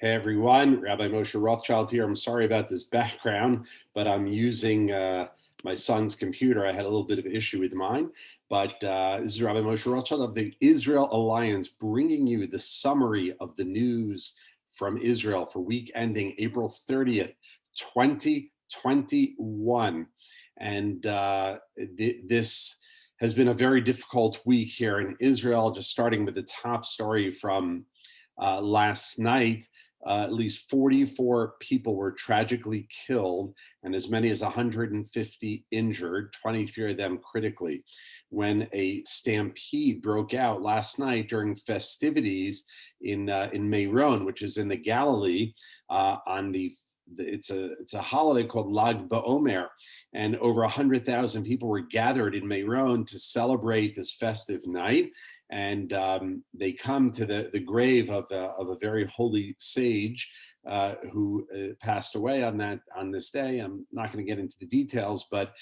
Hey everyone, Rabbi Moshe Rothschild here. I'm sorry about this background, but I'm using my son's computer. I had a little bit of an issue with mine, but this is Rabbi Moshe Rothschild of the Israel Alliance bringing you the summary of the news from Israel for week ending April 30th, 2021. And this has been a very difficult week here in Israel, just starting with the top story from last night. At least 44 people were tragically killed and as many as 150 injured, 23 of them critically, when a stampede broke out last night during festivities in Meron, which is in the Galilee, on it's a holiday called Lag BaOmer, and over 100,000 people were gathered in Meron to celebrate this festive night. And they come to the grave of a very holy sage who passed away on this day. I'm not going to get into the details, but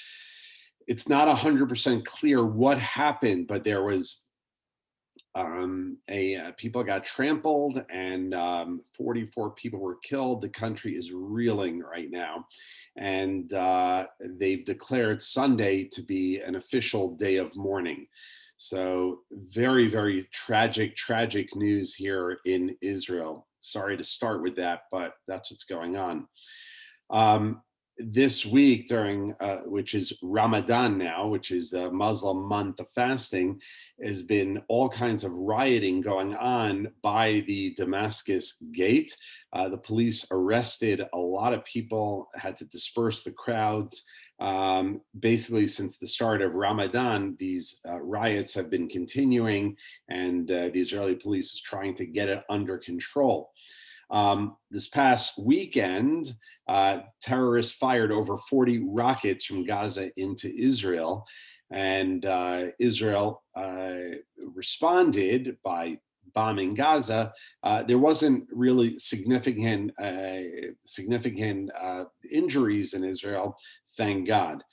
it's not 100% clear what happened. But there was people got trampled and 44 people were killed. The country is reeling right now, and they've declared Sunday to be an official day of mourning. So very, very tragic news here in Israel. Sorry to start with that, but that's what's going on. This week during, which is Ramadan now, which is the Muslim month of fasting, has been all kinds of rioting going on by the Damascus Gate. The police arrested a lot of people, had to disperse the crowds. Basically, since the start of Ramadan, these riots have been continuing, and the Israeli police is trying to get it under control. This past weekend, terrorists fired over 40 rockets from Gaza into Israel, and Israel responded by bombing Gaza. There wasn't really significant injuries in Israel, thank God.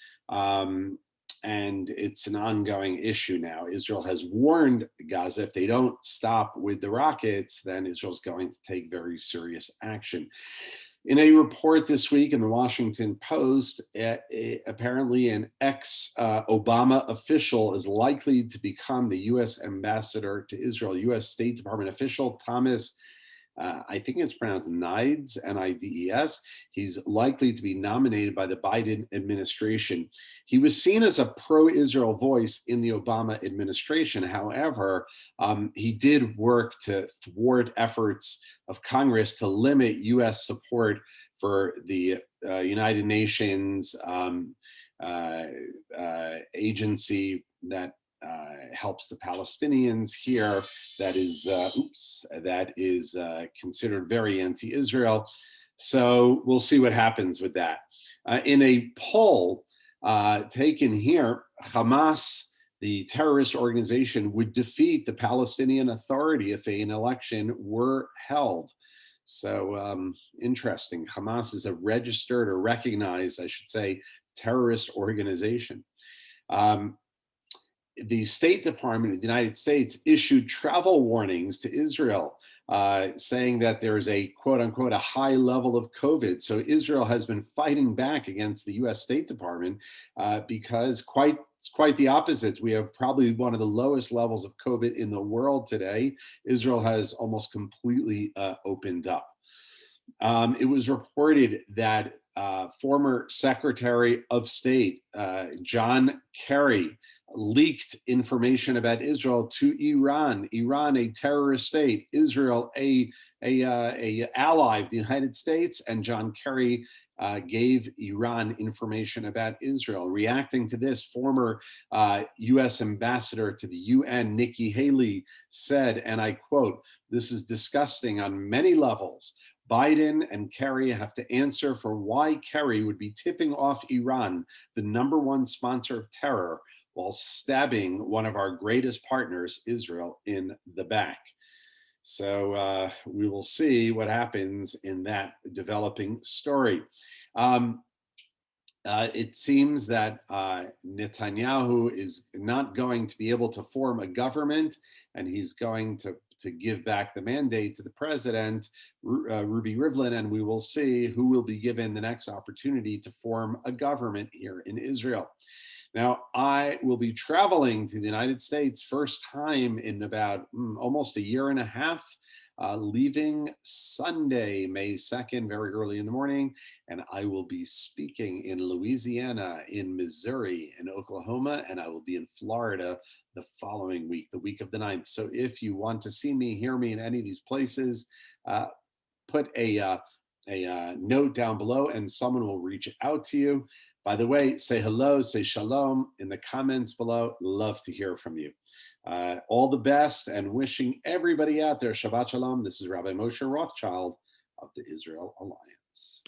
And it's an ongoing issue now. Israel has warned Gaza, if they don't stop with the rockets, then Israel's going to take very serious action. In a report this week in the Washington Post, apparently an ex-Obama official is likely to become the U.S. ambassador to Israel. U.S. State Department official Thomas, I think it's pronounced Nides, N-I-D-E-S. He's likely to be nominated by the Biden administration. He was seen as a pro-Israel voice in the Obama administration. However, he did work to thwart efforts of Congress to limit U.S. support for the United Nations agency that helps the Palestinians here, that is considered very anti-Israel. So we'll see what happens with that. In a poll taken here, Hamas, the terrorist organization, would defeat the Palestinian Authority if an election were held. So interesting. Hamas is a registered or recognized, I should say, terrorist organization. The State Department of the United States issued travel warnings to Israel, saying that there is a quote unquote a high level of COVID. So Israel has been fighting back against the US State Department because it's quite the opposite. We have probably one of the lowest levels of COVID in the world today. Israel has almost completely opened up. It was reported that former Secretary of State John Kerry leaked information about Israel to Iran. Iran, a terrorist state. Israel, a ally of the United States. And John Kerry gave Iran information about Israel. Reacting to this, former U.S. ambassador to the UN, Nikki Haley, said, and I quote, "This is disgusting on many levels. Biden and Kerry have to answer for why Kerry would be tipping off Iran, the #1 sponsor of terror, while stabbing one of our greatest partners, Israel, in the back." So we will see what happens in that developing story. It seems that Netanyahu is not going to be able to form a government, and he's going to to give back the mandate to the president, Ruby Rivlin, and we will see who will be given the next opportunity to form a government here in Israel. Now, I will be traveling to the United States first time in about almost a year and a half, leaving Sunday, May 2nd, very early in the morning. And I will be speaking in Louisiana, in Missouri, in Oklahoma, and I will be in Florida the following week, the week of the 9th. So if you want to see me, hear me in any of these places, put a note down below and someone will reach out to you. By the way, say hello, say shalom in the comments below. Love to hear from you. All the best and wishing everybody out there Shabbat Shalom. This is Rabbi Moshe Rothschild of the Israel Alliance.